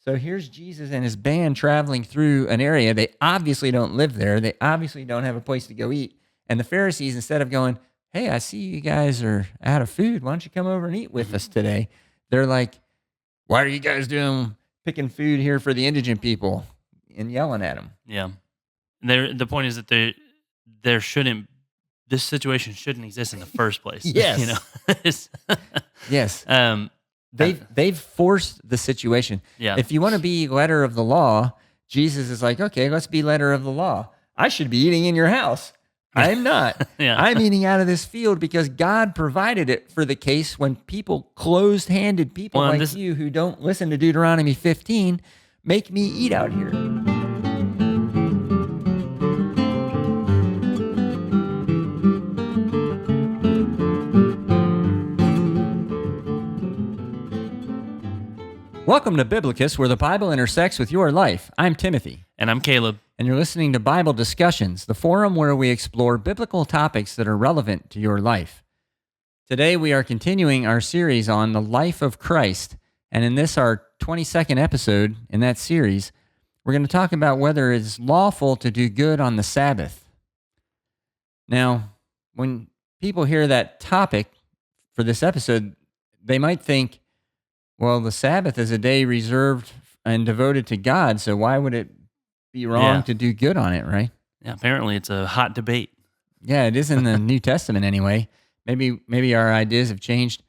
So here's Jesus and his band traveling through an area. They obviously don't live there. They obviously don't have a place to go eat. And the Pharisees, instead of going, hey, I see you guys are out of food. Why don't you come over and eat with us today? They're like, why are you guys picking food here for the indigent people and yelling at them? Yeah. The point is that there shouldn't, this situation shouldn't exist in the first place. Yes. You know? Yes. They've forced the situation. Yeah. If you want to be letter of the law, Jesus is like, okay, let's be letter of the law. I should be eating in your house. I'm not. Yeah. I'm eating out of this field because God provided it for the case when people, closed-handed people you who don't listen to Deuteronomy 15, make me eat out here. Welcome to Biblocus, where the Bible intersects with your life. I'm Timothy. And I'm Caleb. And you're listening to Bible Discussions, the forum where we explore biblical topics that are relevant to your life. Today we are continuing our series on the life of Christ, and in this, our 22nd episode in that series, we're going to talk about whether it's lawful to do good on the Sabbath. Now, when people hear that topic for this episode, they might think, well, the Sabbath is a day reserved and devoted to God, so why would it be wrong to do good on it, right? Yeah, apparently it's a hot debate. Yeah, it is in the New Testament anyway. Maybe our ideas have changed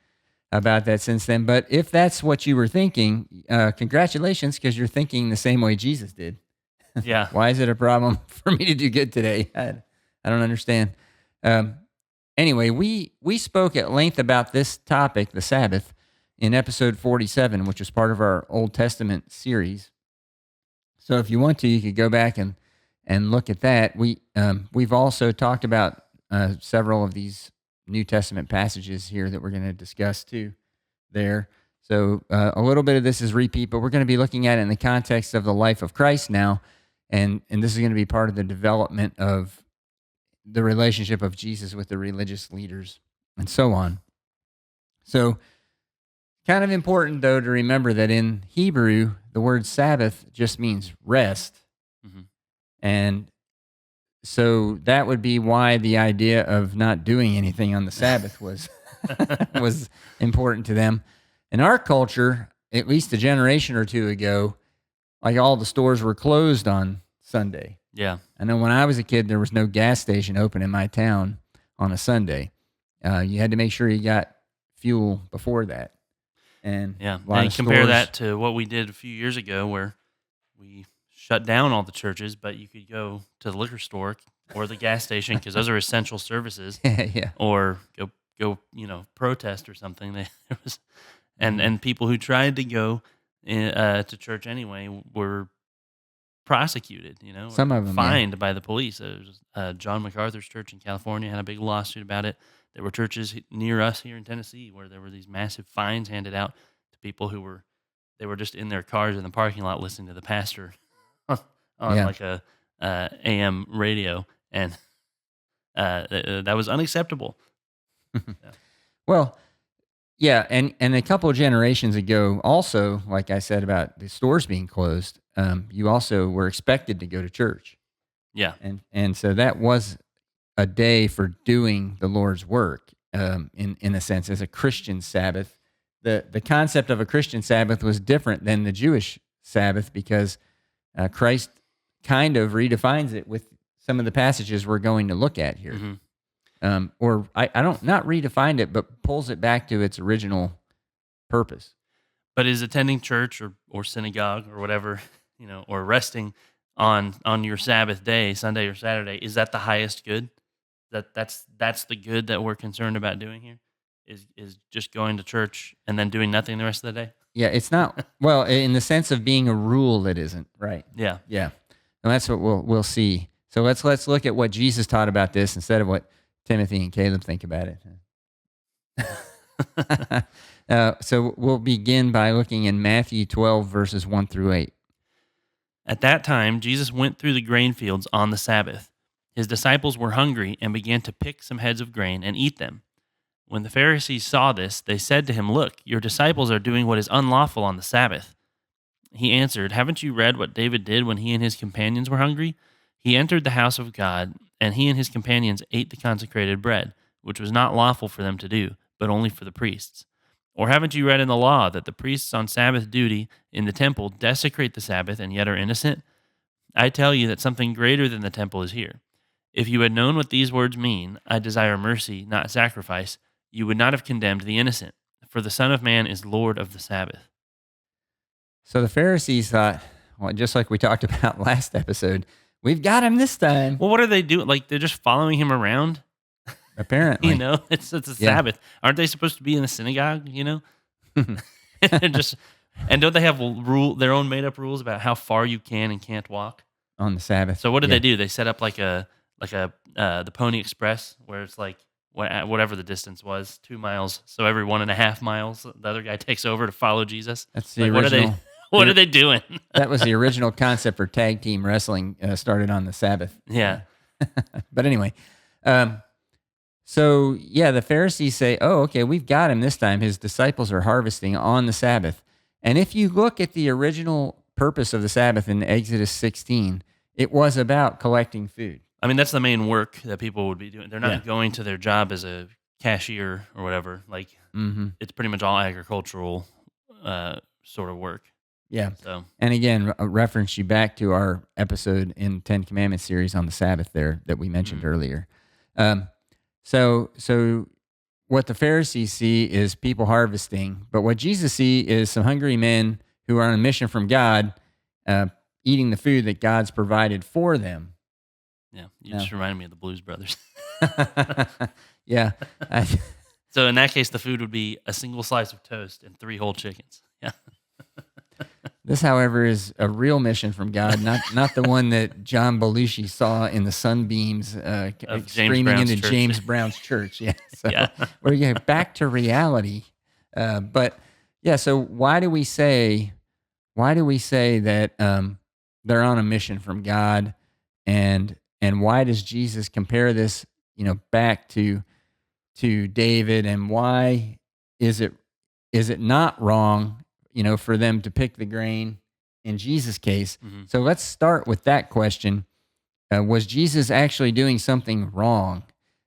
about that since then, but if that's what you were thinking, congratulations, because you're thinking the same way Jesus did. Yeah. Why is it a problem for me to do good today? I don't understand. Anyway, we spoke at length about this topic, the Sabbath, in episode 47, which was part of our Old Testament series. So if you want to, you could go back and look at that. We've also talked about several of these New Testament passages here that we're going to discuss too there. So a little bit of this is repeat, but we're going to be looking at it in the context of the life of Christ now, and this is going to be part of the development of the relationship of Jesus with the religious leaders and so on. So kind of important, though, to remember that in Hebrew, the word Sabbath just means rest. Mm-hmm. And so that would be why the idea of not doing anything on the Sabbath was was important to them. In our culture, at least a generation or two ago, like all the stores were closed on Sunday. Yeah. I know when I was a kid, there was no gas station open in my town on a Sunday. You had to make sure you got fuel before that. And compare that to what we did a few years ago where we shut down all the churches, but you could go to the liquor store or the gas station because those are essential services. Yeah. Or go protest or something. And people who tried to go to church anyway were prosecuted. Some of them fined by the police. John MacArthur's church in California had a big lawsuit about it. There were churches near us here in Tennessee where there were these massive fines handed out to people who were just in their cars in the parking lot listening to the pastor on like a AM radio, and that was unacceptable. Yeah. Well, yeah, and a couple of generations ago, also, like I said about the stores being closed, you also were expected to go to church. Yeah, and so that was a day for doing the Lord's work, in a sense, as a Christian Sabbath. The concept of a Christian Sabbath was different than the Jewish Sabbath because Christ kind of redefines it with some of the passages we're going to look at here. Mm-hmm. Or I don't, not redefined it, but pulls it back to its original purpose. But is attending church or synagogue or whatever, or resting on your Sabbath day, Sunday or Saturday, is that the highest good? That's the good that we're concerned about doing here, is just going to church and then doing nothing the rest of the day? Yeah, it's not, well, in the sense of being a rule, it isn't, right? Yeah. Yeah. And that's what we'll see. So let's look at what Jesus taught about this instead of what Timothy and Caleb think about it. So we'll begin by looking in Matthew 12, verses 1 through 8. At that time, Jesus went through the grain fields on the Sabbath. His disciples were hungry and began to pick some heads of grain and eat them. When the Pharisees saw this, they said to him, "Look, your disciples are doing what is unlawful on the Sabbath." He answered, "Haven't you read what David did when he and his companions were hungry? He entered the house of God, and he and his companions ate the consecrated bread, which was not lawful for them to do, but only for the priests. Or haven't you read in the law that the priests on Sabbath duty in the temple desecrate the Sabbath and yet are innocent? I tell you that something greater than the temple is here. If you had known what these words mean, I desire mercy, not sacrifice, you would not have condemned the innocent, for the Son of Man is Lord of the Sabbath." So the Pharisees thought, well, just like we talked about last episode, we've got him this time. Well, what are they doing? Like, they're just following him around? Apparently. It's a Yeah. Sabbath. Aren't they supposed to be in the synagogue, They're just, and don't they have their own made up rules about how far you can and can't walk? On the Sabbath. So what did they do? They set up like the Pony Express, where it's like whatever the distance was, 2 miles. So every 1.5 miles, the other guy takes over to follow Jesus. That's the Like, original. What are they doing? That was the original concept for tag team wrestling, started on the Sabbath. Yeah. But anyway, so yeah, the Pharisees say, oh, okay, we've got him this time. His disciples are harvesting on the Sabbath. And if you look at the original purpose of the Sabbath in Exodus 16, it was about collecting food. I mean, that's the main work that people would be doing. They're not going to their job as a cashier or whatever. Like, It's pretty much all agricultural sort of work. Yeah. So, and again, reference you back to our episode in 10 Commandments series on the Sabbath there that we mentioned earlier. So what the Pharisees see is people harvesting, but what Jesus see is some hungry men who are on a mission from God, eating the food that God's provided for them. yeah, you just reminded me of the Blues Brothers. Yeah. So in that case, the food would be a single slice of toast and 3 whole chickens. Yeah. This, however, is a real mission from God, not the one that John Belushi saw in the sunbeams screaming into James Brown's church. Yeah, so we're back to reality. But yeah, so why do we say that they're on a mission from God, and why does Jesus compare this, back to David, and why is it not wrong, for them to pick the grain in Jesus' case? So let's start with that question. Was Jesus actually doing something wrong?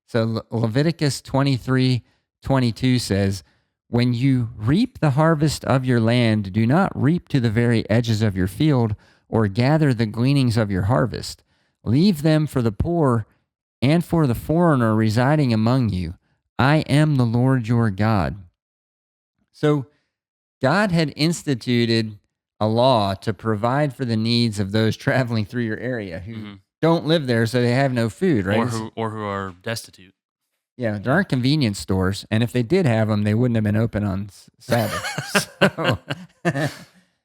So Leviticus 23:22 says, "When you reap the harvest of your land, do not reap to the very edges of your field or gather the gleanings of your harvest. Leave them for the poor and for the foreigner residing among you. I am the Lord your God." So God had instituted a law to provide for the needs of those traveling through your area who don't live there, so they have no food, right? Or who are destitute. Yeah, there aren't convenience stores, and if they did have them, they wouldn't have been open on Sabbath. So,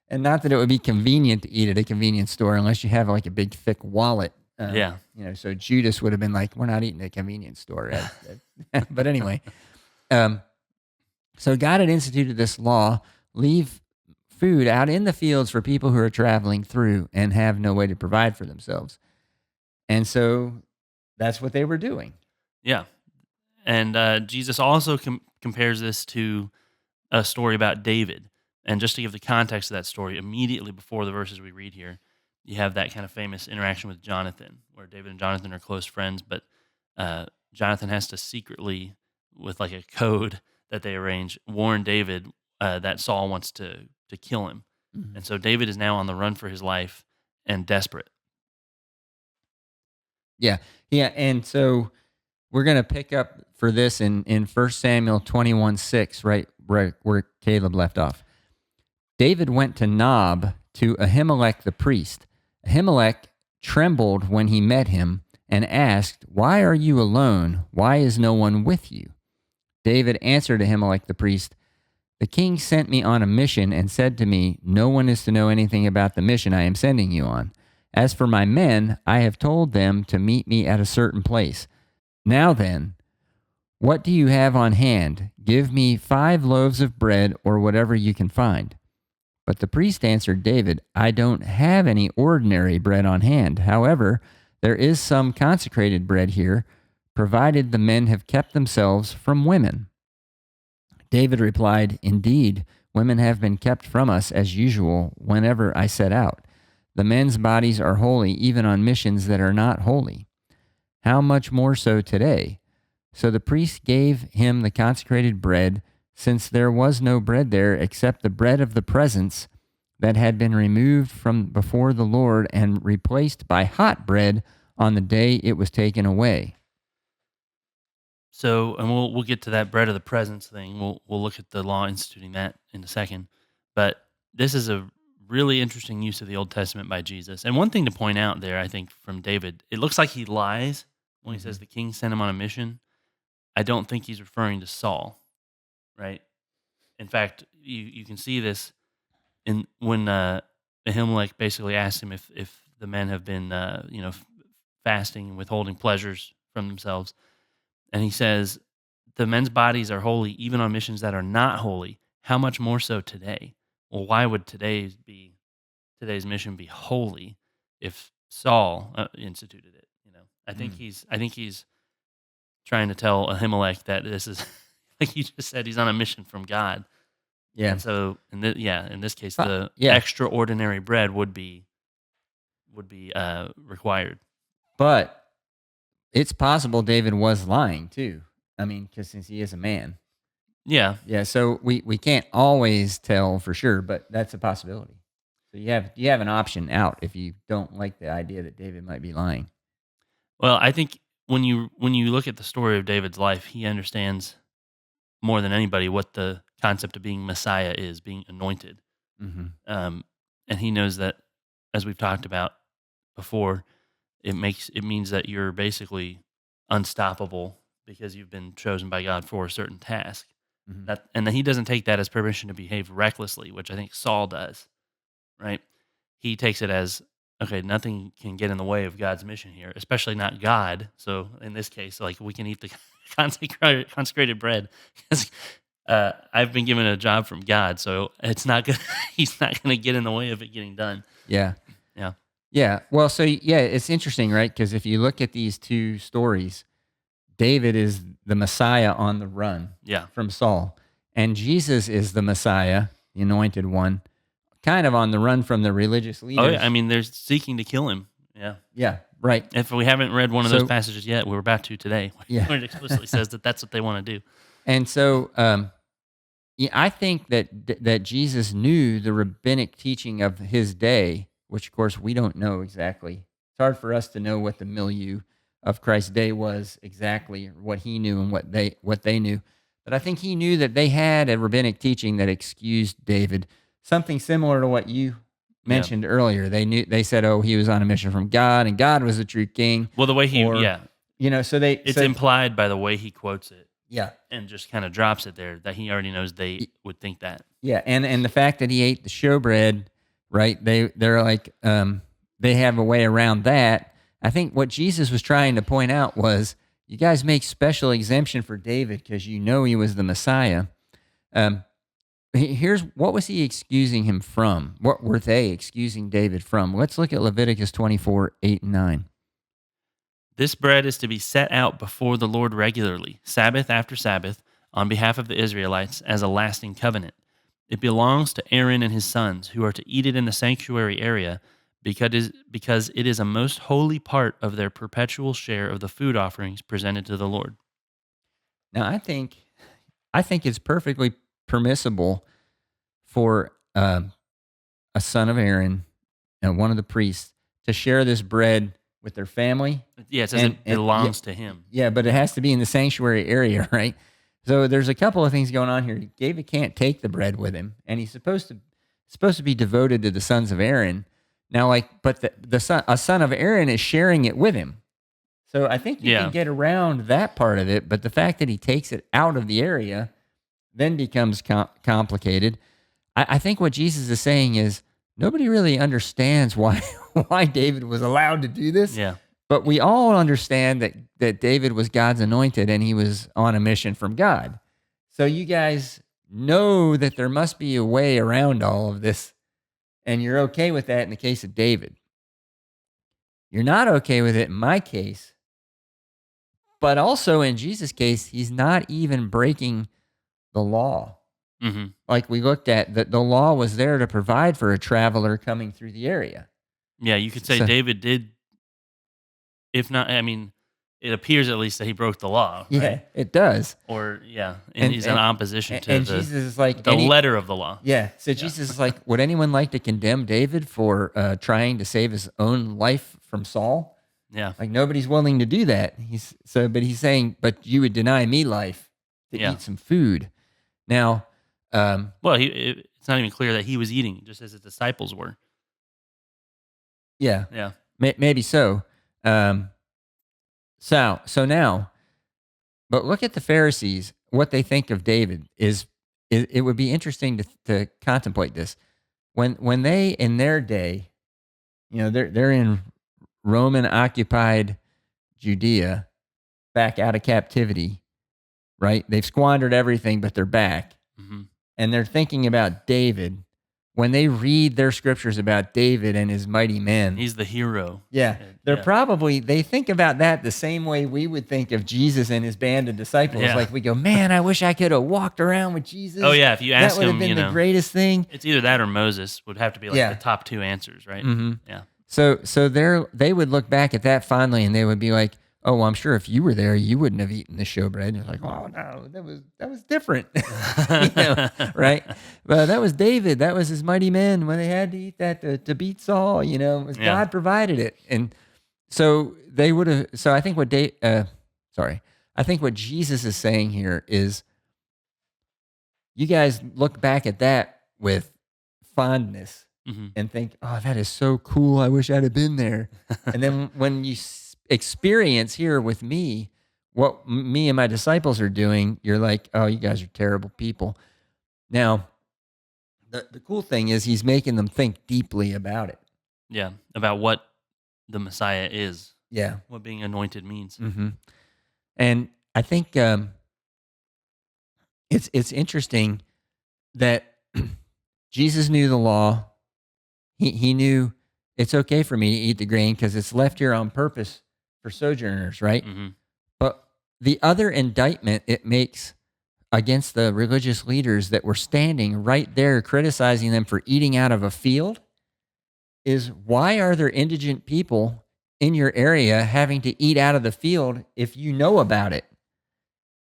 and not that it would be convenient to eat at a convenience store unless you have like a big thick wallet. So Judas would have been like, "We're not eating at a convenience store." But anyway, so God had instituted this law: leave food out in the fields for people who are traveling through and have no way to provide for themselves. And so that's what they were doing. Yeah. And Jesus also compares this to a story about David. And just to give the context of that story, immediately before the verses we read here, you have that kind of famous interaction with Jonathan, where David and Jonathan are close friends, but Jonathan has to secretly, with like a code that they arrange, warn David that Saul wants to kill him. And so David is now on the run for his life and desperate. Yeah. And so we're going to pick up for this in 1 Samuel 21:6, right where Caleb left off. David went to Nob to Ahimelech the priest. Ahimelech trembled when he met him and asked, "Why are you alone? Why is no one with you?" David answered Ahimelech the priest, "The king sent me on a mission and said to me, 'No one is to know anything about the mission I am sending you on. As for my men, I have told them to meet me at a certain place. Now then, what do you have on hand? Give me 5 loaves of bread or whatever you can find." But the priest answered David, "I don't have any ordinary bread on hand. However, there is some consecrated bread here, provided the men have kept themselves from women." David replied, "Indeed, Women have been kept from us as usual whenever I set out. The men's bodies are holy even on missions that are not holy. How much more so today? So the priest gave him the consecrated bread, since there was no bread there except the bread of the presence that had been removed from before the Lord and replaced by hot bread on the day it was taken away. So, and we'll get to that bread of the presence thing. We'll look at the law instituting that in a second. But this is a really interesting use of the Old Testament by Jesus. And one thing to point out there, I think, from David, it looks like he lies when he says the king sent him on a mission. I don't think he's referring to Saul, right? In fact, you can see this in when Ahimelech basically asked him if the men have been fasting and withholding pleasures from themselves, and he says the men's bodies are holy even on missions that are not holy. How much more so today? Well, why would today's mission be holy if Saul instituted it? I think he's trying to tell Ahimelech that this is like you just said, he's on a mission from God. Yeah. And so, in this case, the yeah. extraordinary bread would be required. But it's possible David was lying too. I mean, because since he is a man. Yeah. Yeah. So we can't always tell for sure, but that's a possibility. So you have an option out if you don't like the idea that David might be lying. Well, I think when you look at the story of David's life, he understands more than anybody what the concept of being Messiah is, being anointed. Mm-hmm. And he knows that, as we've talked about before, it means that you're basically unstoppable because you've been chosen by God for a certain task. Mm-hmm. And then he doesn't take that as permission to behave recklessly, which I think Saul does, right? He takes it as, okay, nothing can get in the way of God's mission here, especially not God. So in this case, like we can eat the consecrated bread because I've been given a job from God, so it's not good. He's not going to get in the way of it getting done. Yeah. Yeah. Yeah. Well, so yeah, it's interesting, right? Because if you look at these two stories, David is the Messiah on the run from Saul, and Jesus is the Messiah, the anointed one, kind of on the run from the religious leaders. Oh, yeah. I mean, they're seeking to kill him. Yeah. Yeah. Right. If we haven't read one of those passages yet, we're about to today. Yeah. Where it explicitly says that that's what they want to do. And so, I think that Jesus knew the rabbinic teaching of his day, which of course we don't know exactly. It's hard for us to know what the milieu of Christ's day was exactly, what he knew and what they knew. But I think he knew that they had a rabbinic teaching that excused David, something similar to what you mentioned earlier. They said, "Oh, he was on a mission from God, and God was the true king." Well, the way he, it's implied by the way he quotes it. Yeah. And just kind of drops it there that he already knows they would think that. Yeah, and the fact that he ate the showbread, right? They're like they have a way around that. I think what Jesus was trying to point out was, you guys make special exemption for David because you know he was the Messiah. Here's what was he excusing him from? What were they excusing David from? Let's look at Leviticus 24:8-9. This bread is to be set out before the Lord regularly, Sabbath after Sabbath, on behalf of the Israelites as a lasting covenant. It belongs to Aaron and his sons, who are to eat it in the sanctuary area, because it is a most holy part of their perpetual share of the food offerings presented to the Lord. Now, I think it's perfectly permissible for a son of Aaron, one of the priests, to share this bread with their family. Yeah, it says it belongs to him. Yeah, but it has to be in the sanctuary area, right? So there's a couple of things going on here. David can't take the bread with him, and he's supposed to be devoted to the sons of Aaron. Now, but a son of Aaron is sharing it with him. So I think you can get around that part of it, but the fact that he takes it out of the area then becomes complicated. I think what Jesus is saying is, nobody really understands why David was allowed to do this. Yeah. But we all understand that David was God's anointed and he was on a mission from God. So you guys know that there must be a way around all of this, and you're okay with that in the case of David. You're not okay with it in my case, but also in Jesus' case, he's not even breaking the law. Hmm. Like we looked at, that the law was there to provide for a traveler coming through the area. Yeah, you could say So David did, if not, I mean, it appears at least that he broke the law, yeah, right? it does. Or yeah, and And he's in and opposition to and Jesus is like the letter of the law. yeah. So Yeah. Jesus is like, would anyone like to condemn David for trying to save his own life from Saul? Yeah. Like nobody's willing to do that. But he's saying, but you would deny me life to Yeah. eat some food. Now, Well, it's not even clear that he was eating, just as his disciples were. yeah, Yeah. maybe so. So now, but look at the Pharisees. What they think of David is it would be interesting to contemplate this. When they in their day, they're in Roman occupied Judea, back out of captivity, right? They've squandered everything, but they're back. Hmm. And they're thinking about David. When they read their scriptures about David and his mighty men, He's the hero. yeah, they think about that the same way we would think of Jesus and his band of disciples. Yeah. Like we go, man, I wish I could have walked around with Jesus. Oh yeah, if you ask that would have him, been the greatest thing. it's either that or Moses would have to be like Yeah. the top two answers, right? Mm-hmm. Yeah. So they would look back at that fondly, and they would be like, "Oh, well, I'm sure if you were there, you wouldn't have eaten the showbread." And you're like, "Oh no, that was different," right? But that was David. That was his mighty men when they had to eat that to beat Saul. It was Yeah. God provided it, and so they would have. So I think I think what Jesus is saying here is, you guys look back at that with fondness Hmm. and think, "Oh, that is so cool. I wish I'd have been there." And then when you experience here with me what me and my disciples are doing, you're like, "Oh, you guys are terrible people." Now, the cool thing is he's making them think deeply about it. Yeah. About what the Messiah is, Yeah. what being anointed means. Mm-hmm. And I think it's interesting that Jesus knew the law. He knew it's okay for me to eat the grain because it's left here on purpose for sojourners, right? Hmm. But the other indictment it makes against the religious leaders that were standing right there criticizing them for eating out of a field is, why are there indigent people in your area having to eat out of the field if you know about it?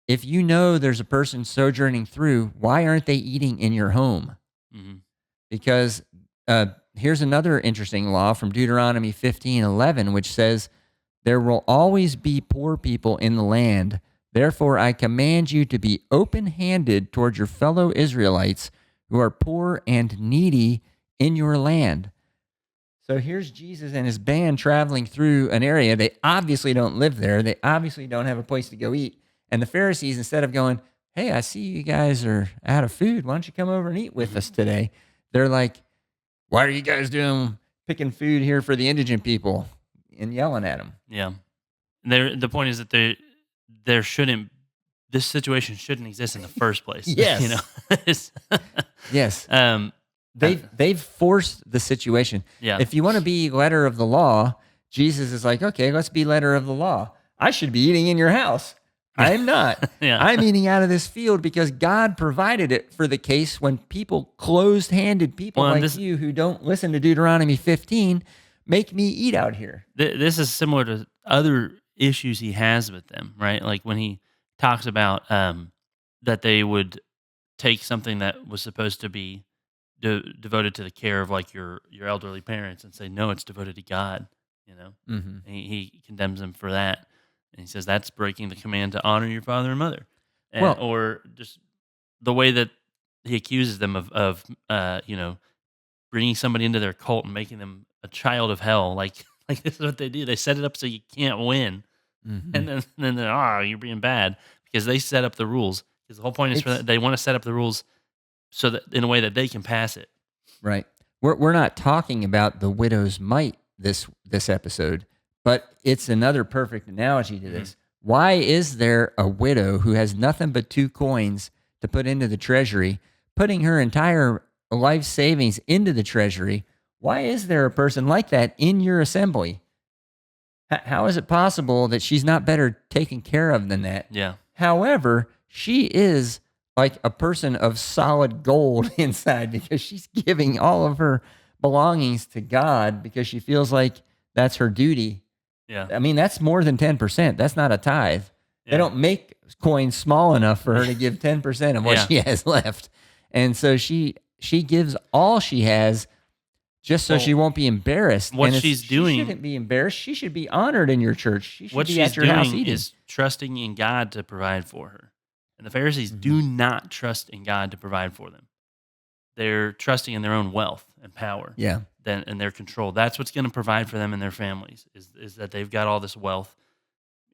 If you know there's a person sojourning through, why aren't they eating in your home? Hmm. Because here's another interesting law from Deuteronomy 15:11, which says, "There will always be poor people in the land. Therefore, I command you to be open-handed toward your fellow Israelites who are poor and needy in your land." So here's Jesus and his band traveling through an area. They obviously don't live there. They obviously don't have a place to go eat. And the Pharisees, instead of going, "Hey, I see you guys are out of food. Why don't you come over and eat with us today?" They're like, "Why are you guys picking food here for the indigent people?" and yelling at them. Yeah. The point is that there shouldn't, this situation shouldn't exist in the first place. Yes. It's- Yes. They've They've forced the situation. Yeah. If you want to be letter of the law, Jesus is like, "Okay, let's be letter of the law. I should be eating in your house. I'm not. Yeah. I'm eating out of this field because God provided it for the case when people, closed-handed people Well, and like you who don't listen to Deuteronomy 15, make me eat out here." This is similar to other issues he has with them, right? Like when he talks about that they would take something that was supposed to be devoted to the care of like your elderly parents and say, "No, it's devoted to God." Mm-hmm. And he condemns them for that, and he says that's breaking the command to honor your father and mother, or just the way that he accuses them of bringing somebody into their cult and making them a child of hell. Like this is what they do. They set it up so you can't win, Mm-hmm. and then they're, you're being bad because they set up the rules. Because the whole point is for that, they want to set up the rules so that in a way that they can pass it. Right. We're not talking about the widow's mite this episode, but it's another perfect analogy to this. Why is there a widow who has nothing but 2 coins to put into the treasury, putting her entire life savings into the treasury? Why is there a person like that in your assembly? How is it possible that she's not better taken care of than that? Yeah. However, she is like a person of solid gold inside because she's giving all of her belongings to God because she feels like that's her duty. Yeah. I mean, that's more than 10%. That's not a tithe. They Yeah. don't make coins small enough for her to give 10% of what Yeah. she has left. And so she gives all she has just so Well, she won't be embarrassed. what And she's she doing- shouldn't be embarrassed. She should be honored in your church. She should What be she's at your house doing eating. is trusting in God to provide for her. And the Pharisees do not trust in God to provide for them. They're trusting in their own wealth and power. Yeah. And their control. That's what's going to provide for them and their families is that they've got all this wealth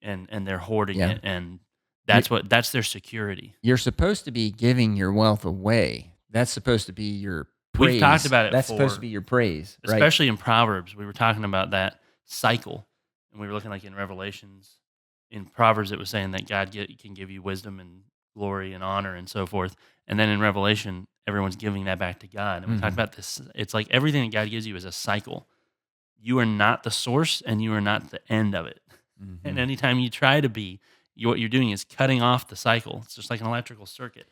and they're hoarding Yeah. it, and that's their security. You're supposed to be giving your wealth away. That's supposed to be your praise. We've talked about it That's supposed to before. be your praise, right? Especially in Proverbs, we were talking about that cycle, and we were looking like in Revelations. In Proverbs, it was saying that God can give you wisdom and glory and honor and so forth. And then in Revelation, everyone's giving that back to God. And we talked about this. It's like everything that God gives you is a cycle. You are not the source, and you are not the end of it. And anytime you try to be, what you're doing is cutting off the cycle. It's just like an electrical circuit.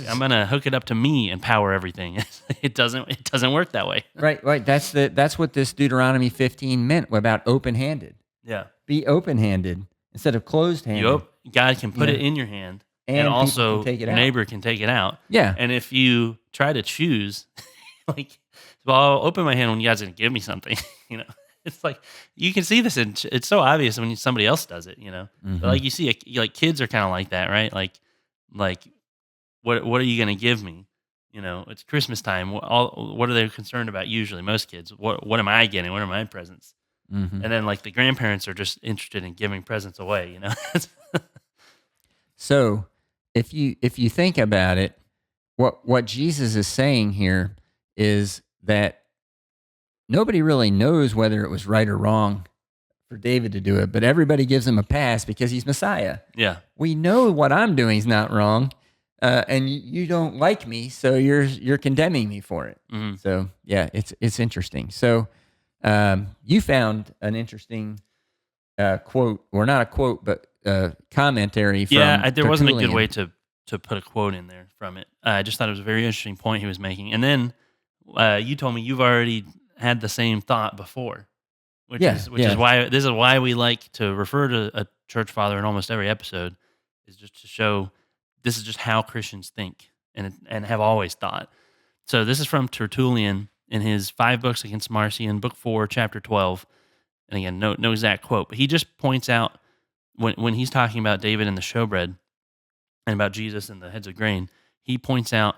I'm going to hook it up to me and power everything. It doesn't work that way. Right. That's what this Deuteronomy 15 meant about open-handed. Yeah. Be open-handed instead of closed-handed. God can put it in your hand, and people also can take it your out. neighbor can take it out. Yeah. And if you try to choose, like, well, I'll open my hand when you guys are going to give me something, It's like you can see this, and it's so obvious when somebody else does it, But like you see, like kids are kind of like that, right? Like, what are you going to give me? It's Christmas time. What are they concerned about? Usually, most kids, what am I getting? What are my presents? And then like the grandparents are just interested in giving presents away, So, if you think about it, what Jesus is saying here is that nobody really knows whether it was right or wrong for David to do it, but everybody gives him a pass because he's Messiah. Yeah. We know what I'm doing is not wrong, and you don't like me, so you're condemning me for it. So yeah, it's interesting. So you found an interesting quote, or not a quote, but commentary from there wasn't a good Tertullian. way to put a quote in there from it. I just thought it was a very interesting point he was making. And then you told me you've already had the same thought before, which is why we like to refer to a church father in almost every episode, is just to show this is just how Christians think and have always thought. So this is from Tertullian in his 5 books against Marcion, book 4, chapter 12. And again, no exact quote, but he just points out when he's talking about David and the showbread and about Jesus and the heads of grain, he points out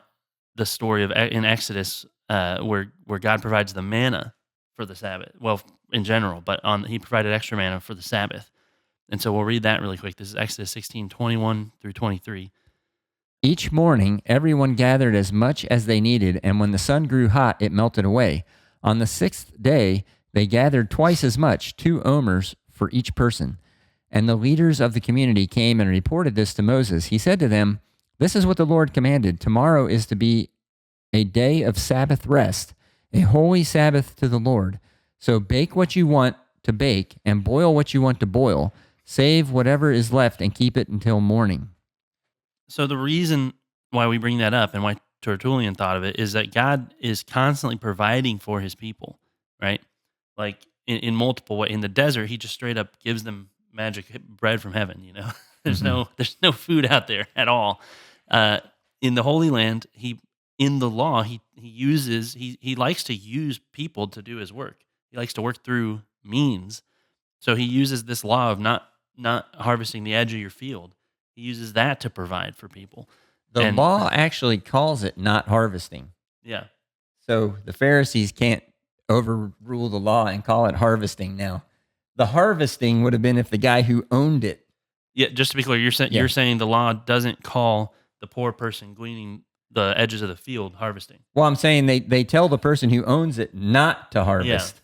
the story of in Exodus where God provides the manna for the Sabbath. Well, in general, but he provided extra manna for the Sabbath. And so we'll read that really quick. This is Exodus 16:21 through 23. Each morning, everyone gathered as much as they needed, and when the sun grew hot, it melted away. On the 6th day, they gathered twice as much, 2 omers for each person. And the leaders of the community came and reported this to Moses. He said to them, "This is what the Lord commanded. Tomorrow is to be a day of Sabbath rest, a holy Sabbath to the Lord. So bake what you want to bake and boil what you want to boil. Save whatever is left and keep it until morning." So the reason why we bring that up and why Tertullian thought of it is that God is constantly providing for his people, right? Like in multiple ways. In the desert, he just straight up gives them magic bread from heaven, There's no food out there at all. In the Holy Land, in the law, he likes to use people to do his work. He likes to work through means. So he uses this law of not harvesting the edge of your field. He uses that to provide for people. The law actually calls it not harvesting. Yeah. So the Pharisees can't overrule the law and call it harvesting now. The harvesting would have been if the guy who owned it. Yeah, just to be clear, you're saying the law doesn't call the poor person gleaning the edges of the field harvesting. Well, I'm saying they tell the person who owns it not to harvest. Yeah.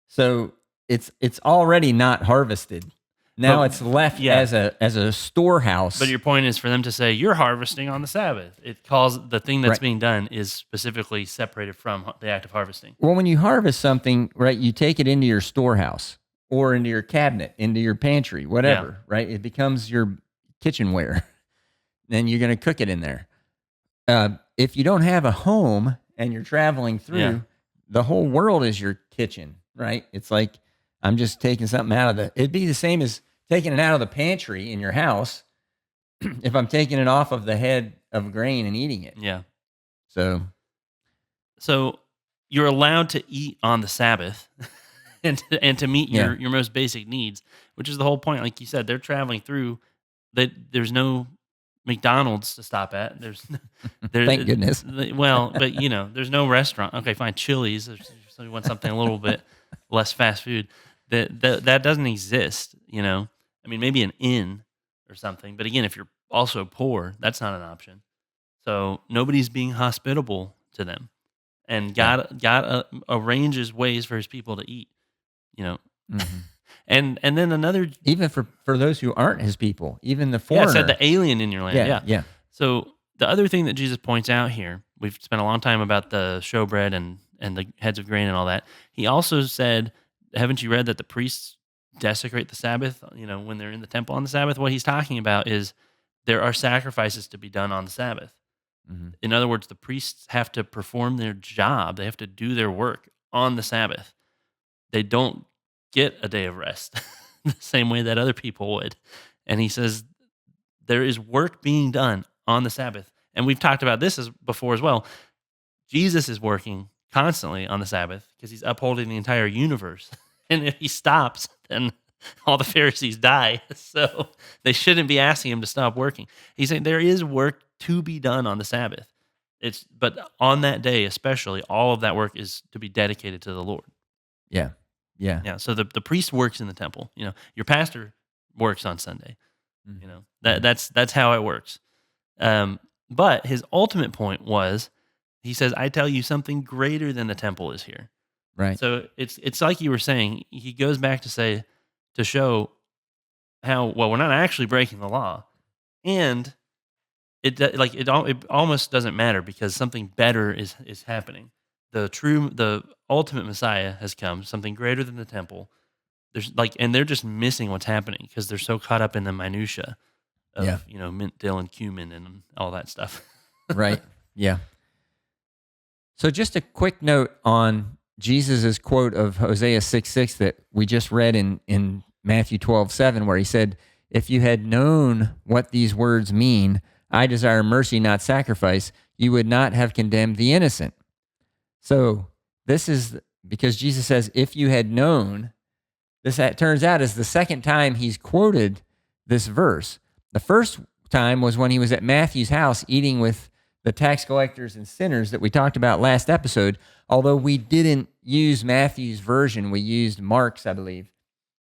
So it's already not harvested. Now it's left as a storehouse. But your point is for them to say you're harvesting on the Sabbath. It calls the thing that's being done is specifically separated from the act of harvesting. Well, when you harvest something, right, you take it into your storehouse or into your cabinet, into your pantry, whatever, right? It becomes your kitchenware. then you're going to cook it in there. If you don't have a home and you're traveling through, the whole world is your kitchen, right? It's like I'm just taking something out of it'd be the same as taking it out of the pantry in your house if I'm taking it off of the head of grain and eating it. Yeah. So you're allowed to eat on the Sabbath and to meet your most basic needs, which is the whole point. Like you said, they're traveling through. There's no McDonald's to stop at. Thank goodness. Well, but there's no restaurant. Okay, fine, Chili's. So you want something a little bit less fast food. That doesn't exist. I mean, maybe an inn or something. But again, if you're also poor, that's not an option. So nobody's being hospitable to them, and God arranges ways for His people to eat. Mm-hmm. And then another, even for those who aren't His people, even the foreigner. Yeah, said the alien in your land. Yeah. So the other thing that Jesus points out here, we've spent a long time about the showbread and the heads of grain and all that. He also said, haven't you read that the priests desecrate the Sabbath? When they're in the temple on the Sabbath, what he's talking about is there are sacrifices to be done on the Sabbath. Mm-hmm. In other words, the priests have to perform their job. They have to do their work on the Sabbath. They don't get a day of rest the same way that other people would. And he says there is work being done on the Sabbath. And we've talked about this before as well. Jesus is working constantly on the Sabbath because he's upholding the entire universe. And if he stops, then all the Pharisees die. So they shouldn't be asking him to stop working. He's saying there is work to be done on the Sabbath. But on that day especially, all of that work is to be dedicated to the Lord. Yeah. So the priest works in the temple. Your pastor works on Sunday. Mm-hmm. That's how it works. But his ultimate point was, he says, "I tell you, something greater than the temple is here." Right. So it's like you were saying. He goes back to show how we're not actually breaking the law, and it almost doesn't matter because something better is happening. The ultimate Messiah has come, something greater than the temple. And they're just missing what's happening because they're so caught up in the minutia of mint, dill, and cumin and all that stuff. Right. Yeah. So just a quick note on Jesus' quote of Hosea 6:6 that we just read in Matthew 12:7, where he said, "If you had known what these words mean, I desire mercy, not sacrifice, you would not have condemned the innocent." So this is because Jesus says, if you had known, this turns out is the second time he's quoted this verse. The first time was when he was at Matthew's house eating with the tax collectors and sinners that we talked about last episode, although we didn't use Matthew's version. We used Mark's, I believe.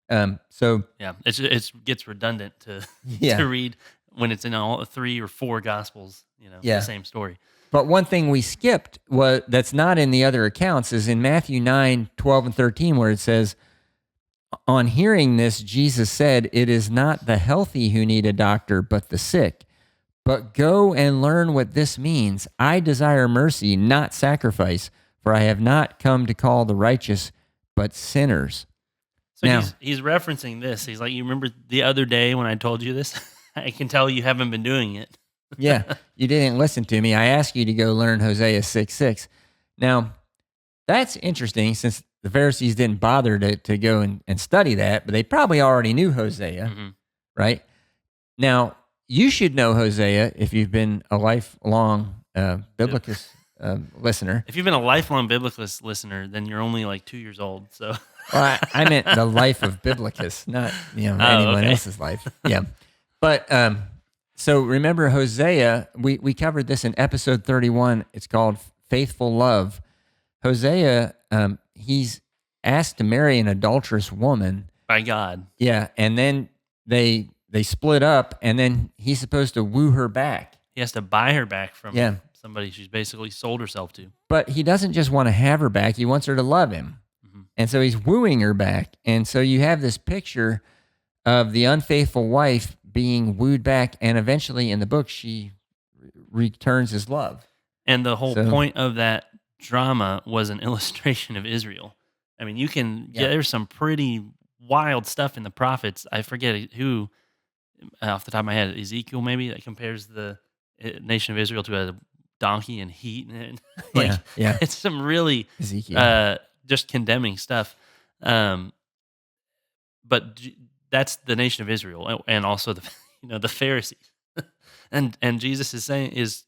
It gets redundant to read when it's in all 3 or 4 Gospels, the same story. But one thing we skipped that's not in the other accounts is in Matthew 9:12 and 13, where it says, "On hearing this, Jesus said, 'It is not the healthy who need a doctor, but the sick. But go and learn what this means. I desire mercy, not sacrifice, for I have not come to call the righteous, but sinners.'" So now, he's referencing this. He's like, you remember the other day when I told you this? I can tell you haven't been doing it. Yeah, you didn't listen to me. I asked you to go learn Hosea 6:6. Now, that's interesting since the Pharisees didn't bother to go and study that, but they probably already knew Hosea, right? Now, you should know Hosea if you've been a lifelong Biblocus listener. If you've been a lifelong Biblocus listener, then you're only like 2 years old. So, well, I meant the life of Biblocus, not anyone else's life. Yeah, but so remember Hosea. We covered this in episode 31. It's called Faithful Love. Hosea, he's asked to marry an adulterous woman by God. Yeah, and then they split up, and then he's supposed to woo her back. He has to buy her back from somebody she's basically sold herself to. But he doesn't just want to have her back. He wants her to love him. Mm-hmm. And so he's wooing her back. And so you have this picture of the unfaithful wife being wooed back, and eventually in the book, she returns his love. And the whole point of that drama was an illustration of Israel. I mean, there's some pretty wild stuff in the prophets. I forget who. off the top of my head, Ezekiel maybe, that compares the nation of Israel to a donkey in heat, and like Yeah. it's some really Ezekiel. just condemning stuff. Um, but that's the nation of Israel, and also the the Pharisees, and Jesus is saying is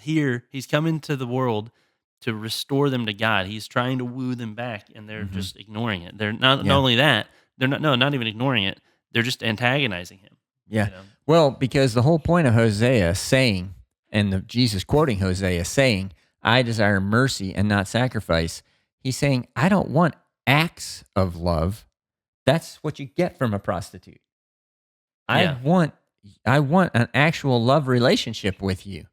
here. He's come into the world to restore them to God. He's trying to woo them back, and they're Hmm. just ignoring it. They're not Yeah. only that, they're not even ignoring it. They're just antagonizing him. Yeah. You know. Well, because the whole point of Hosea saying, and Jesus quoting Hosea saying, I desire mercy and not sacrifice, he's saying, I don't want acts of love. That's what you get from a prostitute. I Yeah. want I want an actual love relationship with you.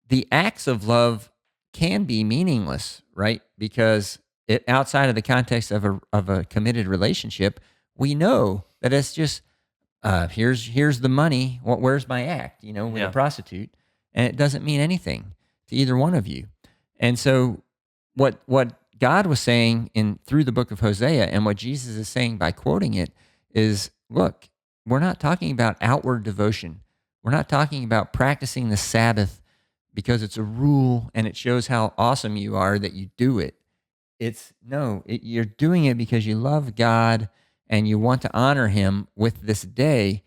The acts of love can be meaningless, right? Because outside of the context of a committed relationship, we know that it's just here's the money. Where's my act? With a Yeah. prostitute, and it doesn't mean anything to either one of you. And so, what God was saying in through the book of Hosea, and what Jesus is saying by quoting it, is, look, we're not talking about outward devotion. We're not talking about practicing the Sabbath because it's a rule and it shows how awesome you are that you do it. You're doing it because you love God and you want to honor him with this day.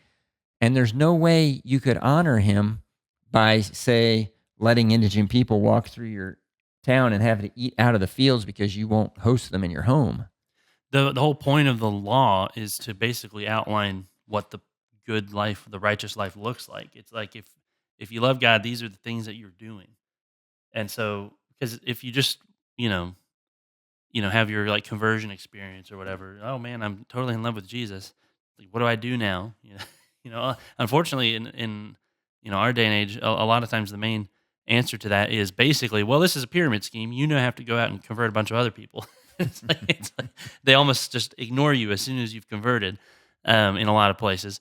And there's no way you could honor him by, say, letting indigent people walk through your town and have to eat out of the fields because you won't host them in your home. The whole point of the law is to basically outline what the good life, the righteous life looks like. It's like if you love God, these are the things that you're doing. And so, because if you just you know have your like conversion experience or whatever, oh man, I'm totally in love with Jesus. Like, what do I do now? Unfortunately, in our day and age, a lot of times the main answer to that is basically, well, this is a pyramid scheme. You now have to go out and convert a bunch of other people. It's like they almost just ignore you as soon as you've converted, in a lot of places.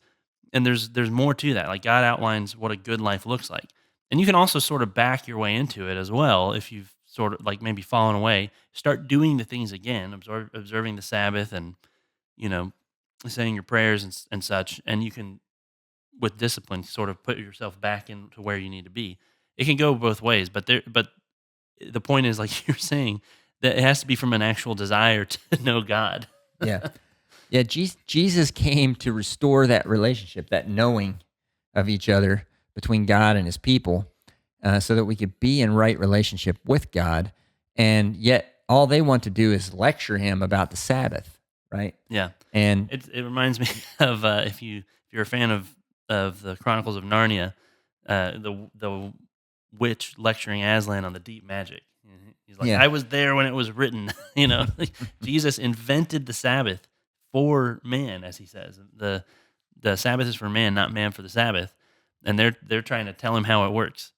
And there's more to that. Like, God outlines what a good life looks like, and you can also sort of back your way into it as well if you've sort of like maybe fallen away. Start doing the things again, observing the Sabbath, and you know saying your prayers and such, and you can, with discipline, sort of put yourself back into where you need to be. It can go both ways, but the point is, like you're saying, that it has to be from an actual desire to know God. Yeah. Yeah. Jesus came to restore that relationship, that knowing of each other between God and his people, so that we could be in right relationship with God. And yet, all they want to do is lecture him about the Sabbath, right? Yeah. And It reminds me of, if you're a fan of the Chronicles of Narnia, the witch lecturing Aslan on the deep magic. He's like, yeah, I was there when it was written. Like, Jesus invented the Sabbath for man, as he says. The Sabbath is for man, not man for the Sabbath. And they're trying to tell him how it works.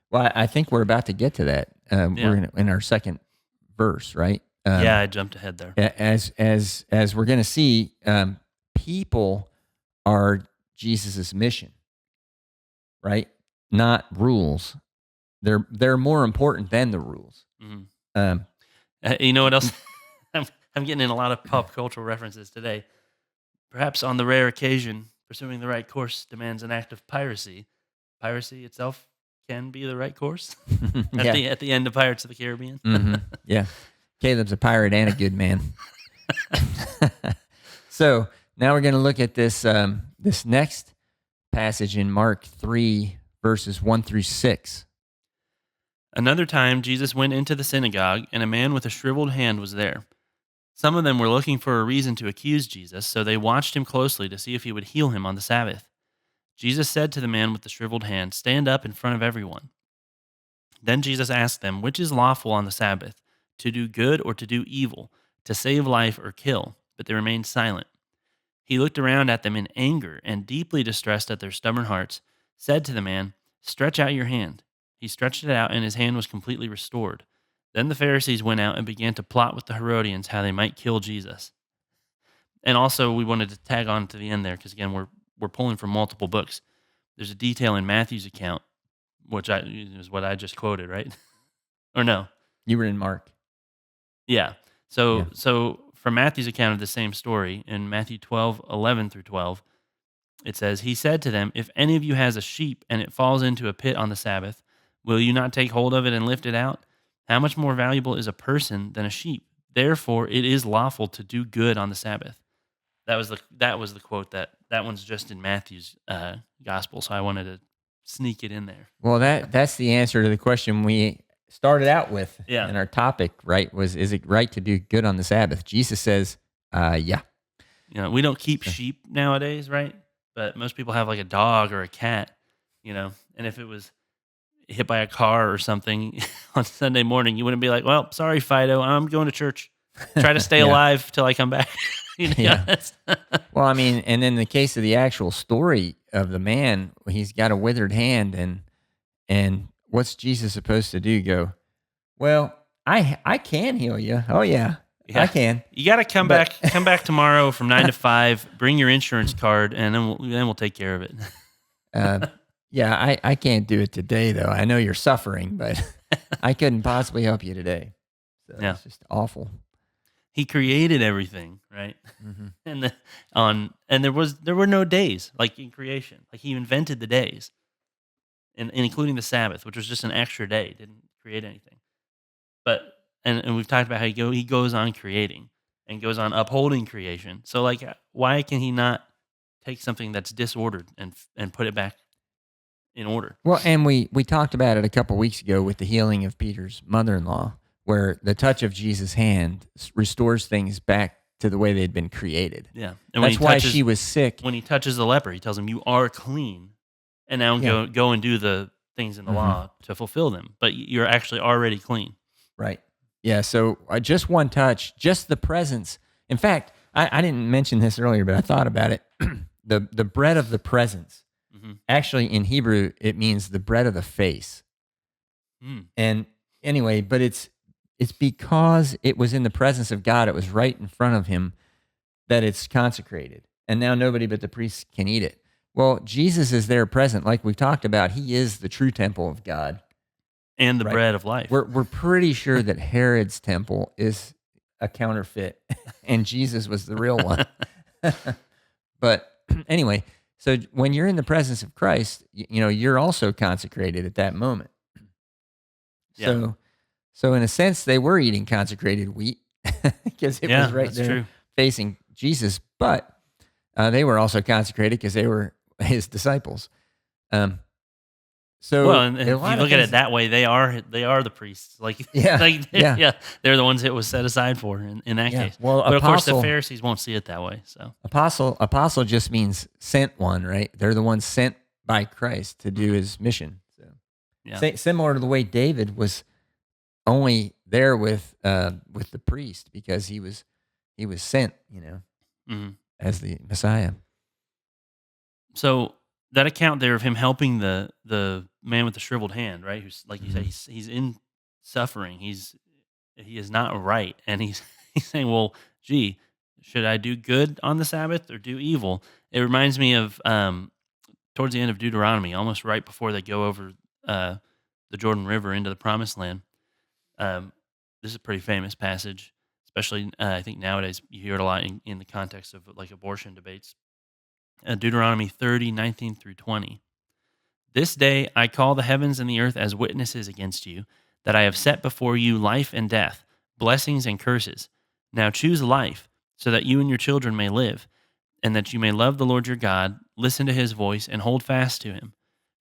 well, I think we're about to get to that. Yeah. In our second verse, right? Yeah, I jumped ahead there. As we're going to see, people are Jesus's mission, right? Not rules. They're more important than the rules. Mhm. Um, You know what else? I'm getting in a lot of pop cultural references today. Perhaps on the rare occasion, pursuing the right course demands an act of piracy. Piracy itself can be the right course yeah. at the end of Pirates of the Caribbean. Yeah. Caleb's a pirate and a good man. So now we're going to look at this next passage in Mark 3, verses 1-6. Another time, Jesus went into the synagogue, and a man with a shriveled hand was there. Some of them were looking for a reason to accuse Jesus, so they watched him closely to see if he would heal him on the Sabbath. Jesus said to the man with the shriveled hand, "Stand up in front of everyone." Then Jesus asked them, "Which is lawful on the Sabbath, to do good or to do evil, to save life or kill?" But they remained silent. He looked around at them in anger and, deeply distressed at their stubborn hearts, said to the man, "Stretch out your hand." He stretched it out, and his hand was completely restored. Then the Pharisees went out and began to plot with the Herodians how they might kill Jesus. And also, we wanted to tag on to the end there because, again, we're pulling from multiple books. There's a detail in Matthew's account, which is what I just quoted, right? Or no? You were in Mark. Yeah. Yeah. So from Matthew's account of the same story in Matthew 12:11-12, it says, he said to them, if any of you has a sheep and it falls into a pit on the Sabbath, will you not take hold of it and lift it out? How much more valuable is a person than a sheep? Therefore, it is lawful to do good on the Sabbath. That was the quote that one's just in Matthew's gospel. So I wanted to sneak it in there. Well, that's the answer to the question we started out with Yeah. in our topic, right? Is it right to do good on the Sabbath? Jesus says, yeah. We don't keep sheep nowadays, right? But most people have like a dog or a cat, and if it was hit by a car or something on Sunday morning, you wouldn't be like, well, sorry, Fido, I'm going to church. Try to stay Yeah. alive till I come back. Yeah. Well, I mean, and in the case of the actual story of the man, he's got a withered hand, and what's Jesus supposed to do? Go, well, I can heal you. Oh yeah, I can. You got to come back tomorrow from 9 to 5. Bring your insurance card, and then we'll take care of it. Yeah, I can't do it today though. I know you're suffering, but I couldn't possibly help you today. So Yeah. It's just awful. He created everything, right? Mm-hmm. And there were no days like in creation. Like he invented the days, and including the Sabbath, which was just an extra day. Didn't create anything. But and we've talked about how he goes on creating and goes on upholding creation. So like, why can he not take something that's disordered and put it back in order? Well, and we talked about it a couple weeks ago with the healing of Peter's mother-in-law, where the touch of Jesus' hand restores things back to the way they'd been created. Yeah, and that's why she was sick. When he touches the leper, he tells him, "You are clean," and now go and do the things in the law to fulfill them. But you're actually already clean. Right. Yeah. So just one touch, just the presence. In fact, I didn't mention this earlier, but I thought about it. The bread of the presence. Actually, in Hebrew, it means the bread of the face. And anyway, but it's because it was in the presence of God, it was right in front of him, that it's consecrated. And now nobody but the priests can eat it. Well, Jesus is there present, like we've talked about. He is the true temple of God. And the bread of life. We're pretty sure that Herod's temple is a counterfeit, and Jesus was the real one. But anyway, so when you're in the presence of Christ, you're also consecrated at that moment. Yeah. So in a sense, they were eating consecrated wheat because it was right there true. facing Jesus. But they were also consecrated because they were his disciples. So well, and if you look at it that way, they are the priests. They're the ones it was set aside for in that case. Well, but of course, the Pharisees won't see it that way. So apostle just means sent one, right? They're the ones sent by Christ to do his mission. So similar to the way David was only there with the priest because he was sent, as the Messiah. So that account there of him helping the man with the shriveled hand, right? Who's like you say, he's in suffering. He is not right, and he's saying, "Well, gee, should I do good on the Sabbath or do evil?" It reminds me of towards the end of Deuteronomy, almost right before they go over the Jordan River into the Promised Land. This is a pretty famous passage, especially I think nowadays you hear it a lot in the context of like abortion debates. Deuteronomy 30:19 through 20. This day I call the heavens and the earth as witnesses against you, that I have set before you life and death, blessings and curses. Now choose life, so that you and your children may live, and that you may love the Lord your God, listen to his voice, and hold fast to him.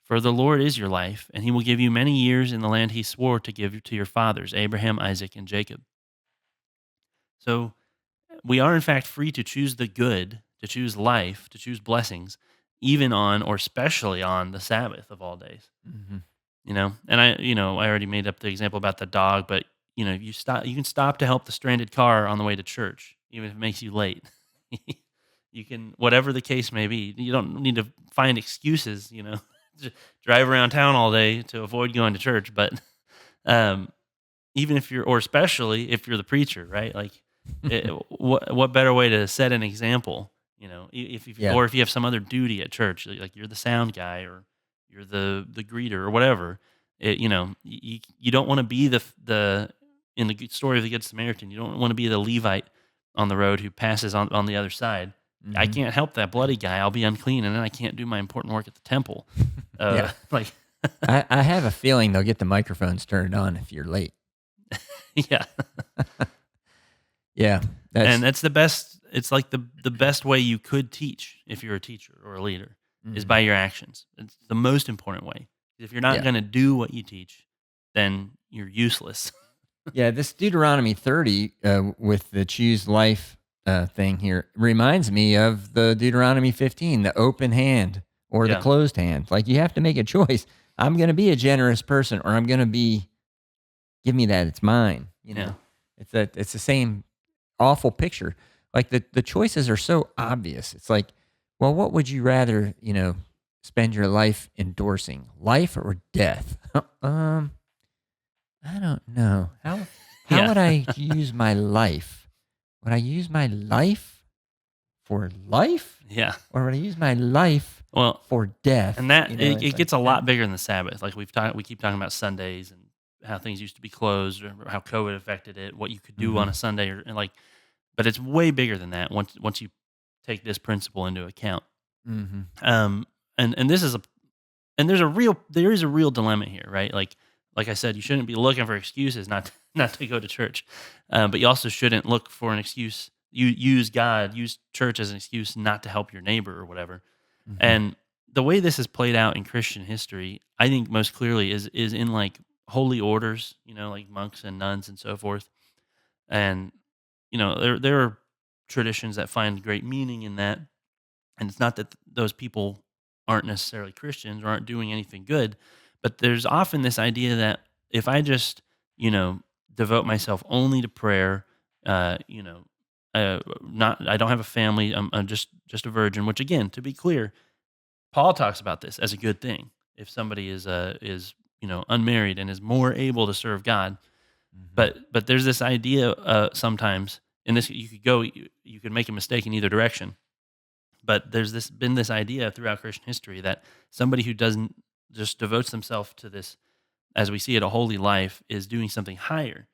For the Lord is your life, and he will give you many years in the land he swore to give to your fathers, Abraham, Isaac, and Jacob. So we are in fact free to choose the good, to choose life, to choose blessings, even on or especially on the Sabbath of all days. And I already made up the example about the dog, but you can stop to help the stranded car on the way to church, even if it makes you late. You can, whatever the case may be, you don't need to find excuses, just drive around town all day to avoid going to church. But even if or especially if you're the preacher, right? Like, what better way to set an example? Or if you have some other duty at church, like you're the sound guy or you're the greeter or whatever, you don't want to be the in the story of the Good Samaritan, you don't want to be the Levite on the road who passes on the other side I Mhm. can't help that bloody guy. I'll be unclean, and then I can't do my important work at the temple. Yeah. Like, I have a feeling they'll get the microphones turned on if you're late. yeah. Yeah, And that's that's the best. It's like the best way you could teach if you're a teacher or a leader is mhm. by your actions. It's the most important way. If you're not Yeah. going to do what you teach, then you're useless. Yeah, this Deuteronomy 30 with the choose life thing here reminds me of the Deuteronomy 15, the open hand or the Yeah. closed hand. Like you have to make a choice. I'm going to be a generous person or I'm going to be, give me that. It's mine. You Yeah. know, it's the same awful picture. Like the choices are so obvious. It's like, well, what would you rather, spend your life endorsing, life or death? I don't know. How Yeah. would I use my life? Would I use my life for life? Yeah. Or would I use my life Well, for death? and that It's it like, gets a lot bigger than the Sabbath. Like we keep talking about Sundays and how things used to be closed, or how COVID affected it, what you could do on mm-hmm, a Sunday, and like, but it's way bigger than that. Once you take this principle into account, mm-hmm, and this is a and there is a real dilemma here, right? Like I said, you shouldn't be looking for excuses not not to go to church, but you also shouldn't look for an excuse. You use church as an excuse not to help your neighbor or whatever. mm-hmm. And the way this is played out in Christian history, I think most clearly is in like holy orders, like monks and nuns and so forth. And there are traditions that find great meaning in that, and it's not that those people aren't necessarily Christians or aren't doing anything good, but there's often this idea that if I just, you know, devote myself only to prayer, not I don't have a family, I'm just a virgin. Which again, to be clear, Paul talks about this as a good thing. If somebody is unmarried and is more able to serve God, Mm-hmm. but there's this idea sometimes, and this you could make a mistake in either direction, but there's been this idea throughout Christian history that somebody who doesn't just devotes themselves to this, as we see it, a holy life, is doing something higher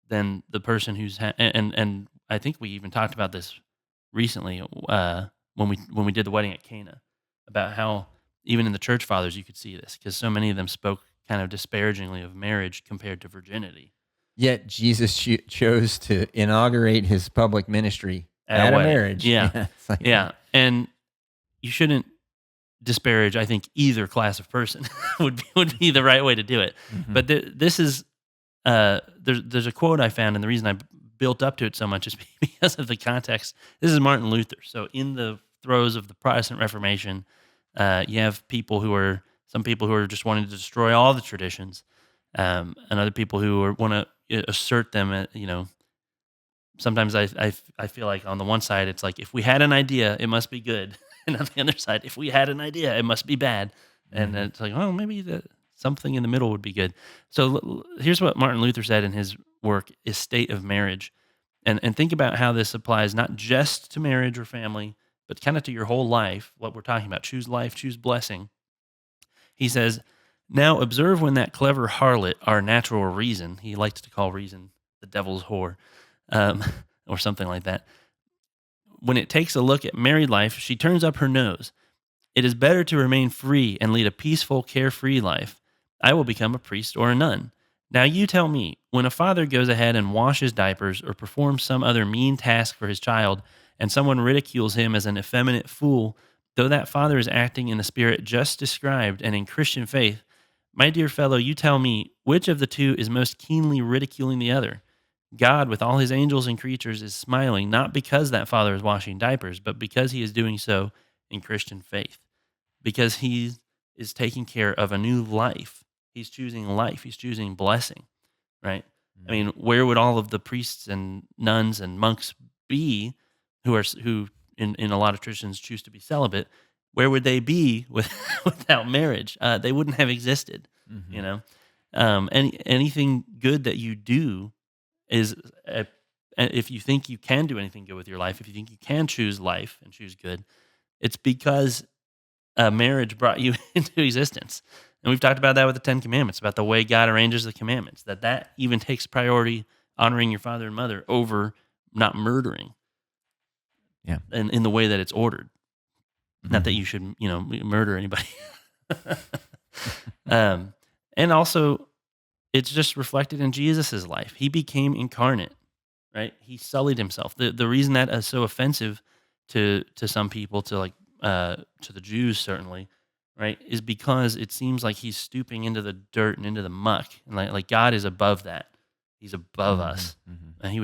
than the person and I think we even talked about this recently when we did the wedding at Cana, about how even in the church fathers you could see this because so many of them spoke kind of disparagingly of marriage compared to virginity Yet Jesus chose to inaugurate his public ministry at a at a wedding. marriage. Yeah, Yeah, it's like, yeah, and you shouldn't disparage, I think, either class of person would be the right way to do it. mhm. But this is there's a quote I found, and the reason I built up to it so much is because of the context. This is Martin Luther. So in the throes of the Protestant Reformation, you have some people who are just wanting to destroy all the traditions, and other people who want to assert them. Sometimes I feel like on the one side it's like if we had an idea, it must be good, and on the other side, if we had an idea, it must be bad. And Mhm. it's like, oh, maybe something in the middle would be good. So here's what Martin Luther said in his work, "Estate of Marriage," and think about how this applies not just to marriage or family, but kind of to your whole life. What we're talking about: choose life, choose blessing. He says, "Now observe when that clever harlot, our natural reason," he liked to call reason the devil's whore, um, or something like that. "When it takes a look at married life, she turns up her nose. It is better to remain free and lead a peaceful, carefree life. I will become a priest or a nun. Now you tell me, when a father goes ahead and washes diapers or performs some other mean task for his child, and someone ridicules him as an effeminate fool, though that father is acting in the spirit just described and in Christian faith, my dear fellow, you tell me, which of the two is most keenly ridiculing the other? God, with all his angels and creatures, is smiling, not because that father is washing diapers, but because he is doing so in Christian faith, because he is taking care of a new life. He's choosing life, he's choosing blessing, right? I mean, Mhm. where would all of the priests and nuns and monks be who in a lot of traditions choose to be celibate? Where would they be without marriage? They wouldn't have existed, you Mhm. know. Anything good that you do is if you think you can do anything good with your life, if you think you can choose life and choose good, it's because marriage brought you into existence. And we've talked about that with the Ten Commandments, about the way God arranges the commandments, that even takes priority, honoring your father and mother over not murdering. Yeah. and in the way that it's ordered. Not that Mhm. you should, murder anybody. um, and also, it's just reflected in Jesus's life. He became incarnate, right? He sullied himself. The reason that is so offensive to some people, to the Jews certainly, right, is because it seems like he's stooping into the dirt and into the muck, and like God is above that. He's above Mhm. us, Mhm. and he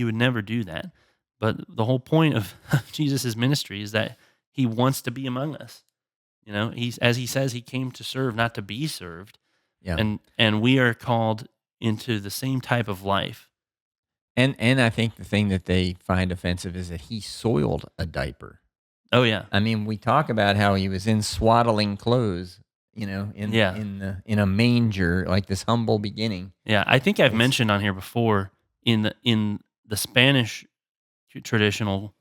would never do that. But the whole point of Jesus' ministry is that he wants to be among us. He's, as he says, he came to serve, not to be served, Yeah. and we are called into the same type of life. And I think the thing that they find offensive is that he soiled a diaper. Oh yeah, I mean, we talk about how he was in swaddling clothes, in yeah, in a manger, like this humble beginning. yeah. I think I've It's mentioned on here before in the Spanish traditional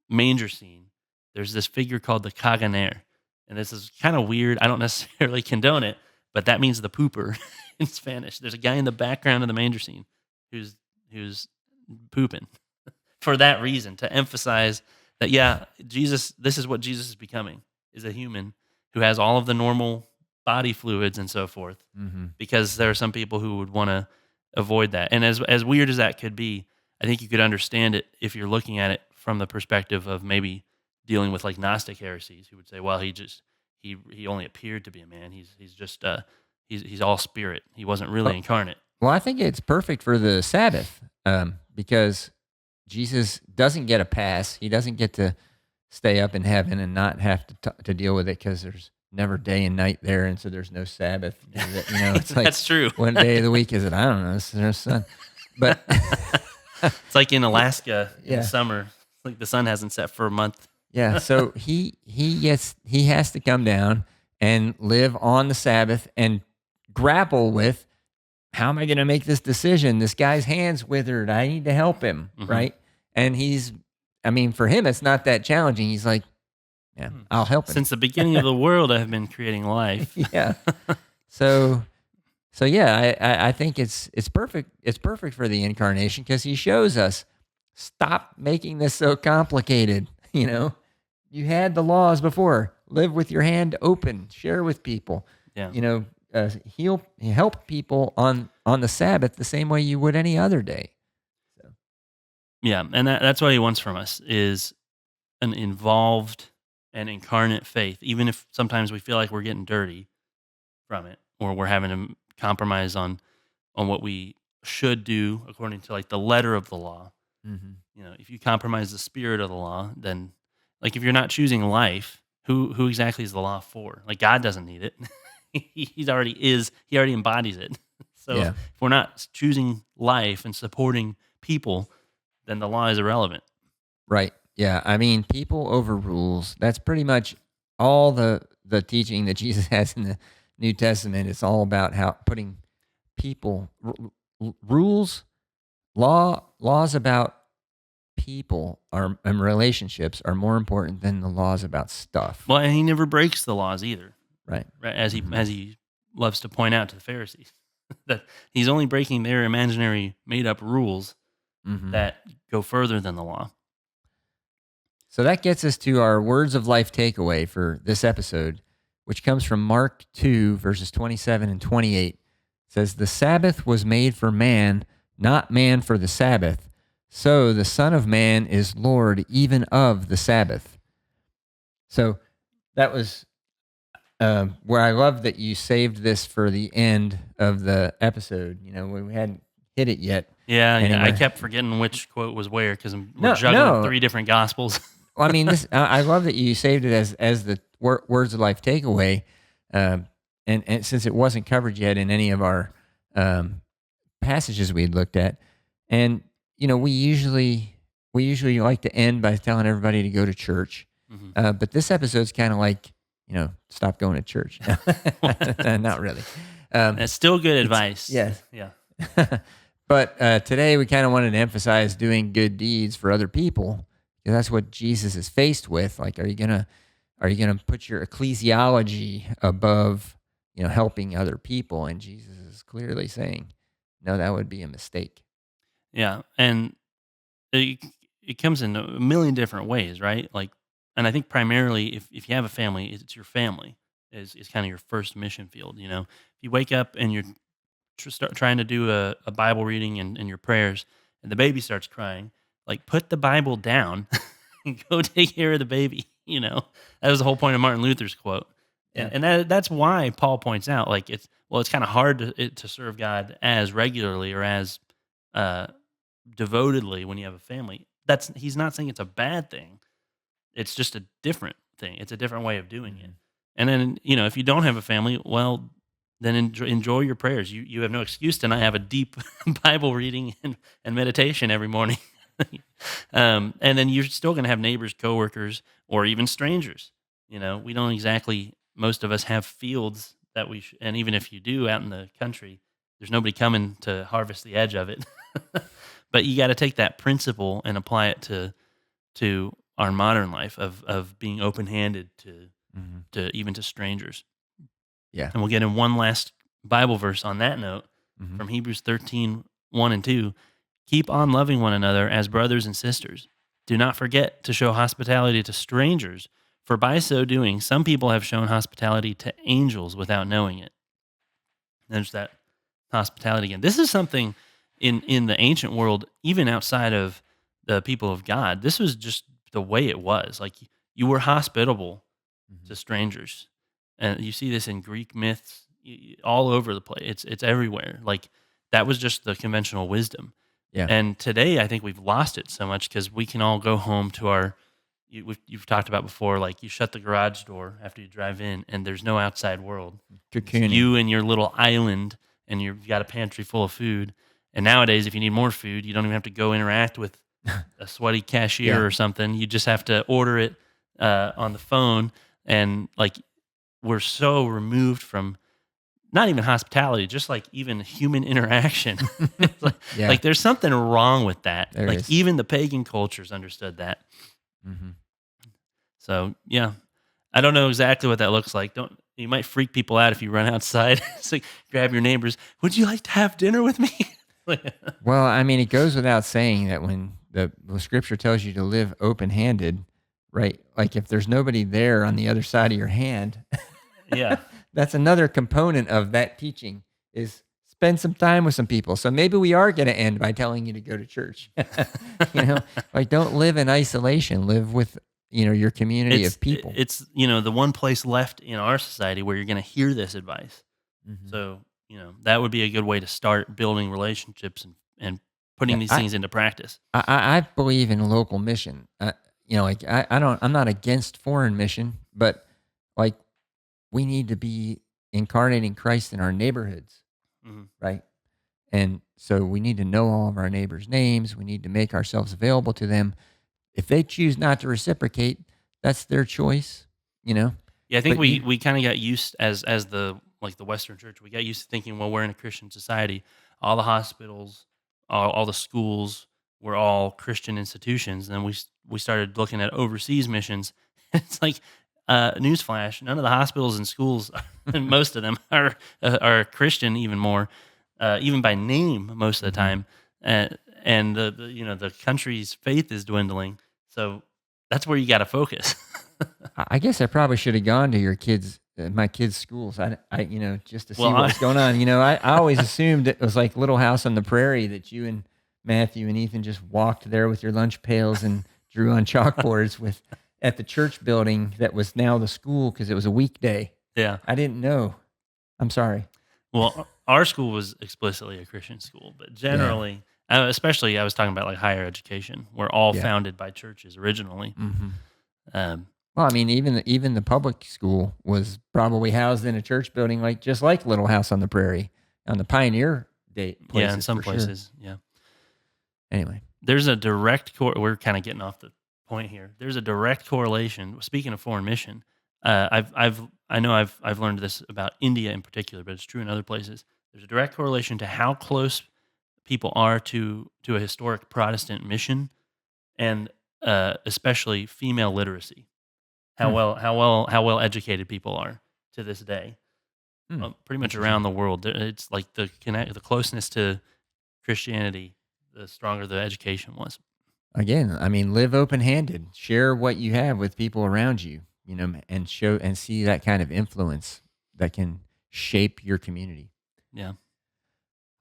manger scene. There's this figure called the caganer, and this is kind of weird. I don't necessarily condone it, but that means the pooper in Spanish. There's a guy in the background of the manger scene who's who's pooping for that reason, to emphasize that, yeah, Jesus, this is what Jesus is becoming, is a human who has all of the normal body fluids and so forth, Mhm. because there are some people who would want to avoid that. And as weird as that could be, I think you could understand it if you're looking at it from the perspective of maybe dealing with like Gnostic heresies, who would say, well, he only appeared to be a man. He's just he's all spirit. He wasn't really Well, incarnate. well, I think it's perfect for the Sabbath, because Jesus doesn't get a pass. He doesn't get to stay up in heaven and not have to deal with it because there's never day and night there, and so there's no Sabbath. It's like That's true. what day of the week is it? I don't know. There's sun, but It's like in Alaska in the yeah, summer. Like the sun hasn't set for a month. yeah. So he has to come down and live on the Sabbath and grapple with, how am I going to make this decision? This guy's hand's withered. I need to help him, Hmm. right? And I mean, for him, it's not that challenging. He's like, yeah, I'll help him. Since the beginning of the world, I have been creating life. Yeah. So, so yeah, I think it's perfect. It's perfect for the incarnation because he shows us, stop making this so complicated. You had the laws before. Live with your hand open. Share with people. Yeah. Help people on the Sabbath the same way you would any other day. So Yeah. And that's what he wants from us, is an involved and incarnate faith, even if sometimes we feel like we're getting dirty from it, or we're having to compromise on what we should do according to like the letter of the law. mhm. If you compromise the spirit of the law, then, like, if you're not choosing life, who exactly is the law for? Like, God doesn't need it. He already embodies it. So Yeah, if we're not choosing life and supporting people, then the law is irrelevant. right. Yeah, I mean, people over rules. That's pretty much all the teaching that Jesus has in the New Testament. It's all about how putting people rules, laws about people are and relationships are more important than the laws about stuff. Well, and he never breaks the laws either, Right. right? As he Mhm. as he loves to point out to the Pharisees, that he's only breaking their imaginary made up rules Mhm. that go further than the law. So that gets us to our words of life takeaway for this episode, which comes from Mark 2, verses 27 and 28. It says, "The Sabbath was made for man, not man for the Sabbath. So the Son of Man is Lord even of the Sabbath." So that was where I love that you saved this for the end of the episode. We hadn't hit it yet Yeah, yeah. I anywhere. kept forgetting which quote was where, because we're No, juggling no. three different gospels. Well, I mean, I love that you saved it as the words of life takeaway, and since it wasn't covered yet in any of our um, passages we had looked at, and we usually like to end by telling everybody to go to church, Mhm. but this episode's kind of like, stop going to church. Not really. That's still good advice. Yes. Yeah. But today we kind of wanted to emphasize doing good deeds for other people, because that's what Jesus is faced with. Like, are you gonna put your ecclesiology above, helping other people? And Jesus is clearly saying, no, that would be a mistake. Yeah. And uh, it comes in a million different ways, right? Like, and I think primarily if you have a family, it's your family is kind of your first mission field. You know, if you wake up and you're start trying to do a Bible reading and your prayers, and the baby starts crying, like put the Bible down and go take care of the baby. You know, that was the whole point of Martin Luther's quote, Yeah. and that's why Paul points out like it's kind of hard to serve God as regularly or as uh, devotedly when you have a family. He's not saying it's a bad thing. It's just a different thing. It's a different way of doing it. And then, if you don't have a family, well, then enjoy your prayers. You have no excuse to not have a deep Bible reading and meditation every morning. And then you're still going to have neighbors, coworkers, or even strangers. We don't exactly, most of us have fields that and even if you do out in the country, there's nobody coming to harvest the edge of it. But you got to take that principle and apply it to our modern life of being open-handed to even to strangers. Yeah. And we'll get in one last Bible verse on that note Mm-hmm. from Hebrews 13:1 and 2. Keep on loving one another as brothers and sisters. Do not forget to show hospitality to strangers, for by so doing, some people have shown hospitality to angels without knowing it. There's that hospitality again. This is something in the ancient world, even outside of the people of God, this was just the way it was. Like you were hospitable to strangers. And you see this in Greek myths all over the place. It's everywhere. Like that was just the conventional wisdom. Yeah. And today, I think we've lost it so much because we can all go home to our. You've talked about before, like you shut the garage door after you drive in, and there's no outside world. It's Cocooning. you and your little island, and you've got a pantry full of food. And nowadays, if you need more food, you don't even have to go interact with a sweaty cashier or something. You just have to order it on the phone, and like we're so removed from not even hospitality, just like even human interaction. Like there's something wrong with that. There like is. even the pagan cultures understood that. Mm-hmm. So yeah, I don't know exactly what that looks like. You might freak people out if you run outside. It's like grab your neighbors. Would you like to have dinner with me? Well, I mean, it goes without saying that when the scripture tells you to live open-handed, right? Like if there's nobody there on the other side of your hand, Yeah. that's another component of that teaching is spend some time with some people. So maybe we are going to end by telling you to go to church. Like don't live in isolation. Live with your community of people. It's the one place left in our society where you're going to hear this advice. Mhm. So that would be a good way to start building relationships and putting these things into practice. I believe in local mission. I'm not against foreign mission, but like we need to be incarnating Christ in our neighborhoods, right? And so we need to know all of our neighbors' names. We need to make ourselves available to them. If they choose not to reciprocate, that's their choice, Yeah, I think But we kind of got used as the Western church. We got used to thinking, well, we're in a Christian society. All the hospitals, all the schools were all Christian institutions. And then we started looking at overseas missions. It's like newsflash: none of the hospitals and schools, and most of them are Christian, even more, even by name most of the time. And the country's faith is dwindling. So that's where you got to focus. I guess I probably should have gone to your kids, my kids' schools. Just to see Well, what was going on. I always assumed it was like Little House on the Prairie that you and Matthew and Ethan just walked there with your lunch pails and drew on chalkboards at the church building that was now the school because it was a weekday. Yeah. I didn't know. I'm sorry. Well, our school was explicitly a Christian school, but generally, especially I was talking about like higher education, we're all founded by churches originally. Mm-hmm. Well, I mean, even the public school was probably housed in a church building, just like Little House on the Prairie, on the Pioneer Date. Yeah, in some places, yeah. Anyway, there's a direct we're kind of getting off the point here. There's a direct correlation. Speaking of foreign mission, I know I've learned this about India in particular, but it's true in other places. There's a direct correlation to how close people are to a historic Protestant mission, and especially female literacy. How well educated people are to this day, pretty much around the world. It's like the closeness to Christianity, the stronger the education was. again, I mean, live open-handed. Share what you have with people around you, and show and see that kind of influence that can shape your community. Yeah.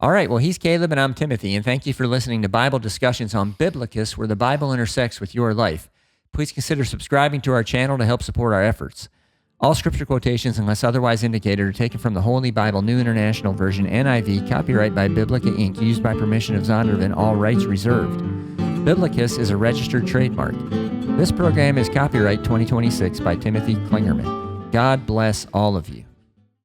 All right. Well, he's Caleb and I'm Timothy, and thank you for listening to Bible Discussions on Biblocus, where the Bible intersects with your life. Please consider subscribing to our channel to help support our efforts. All scripture quotations, unless otherwise indicated, are taken from the Holy Bible New International Version, NIV, copyright by Biblica Inc., used by permission of Zondervan, all rights reserved. Biblocus is a registered trademark. This program is copyright 2026 by Timothy Klingerman. God bless all of you.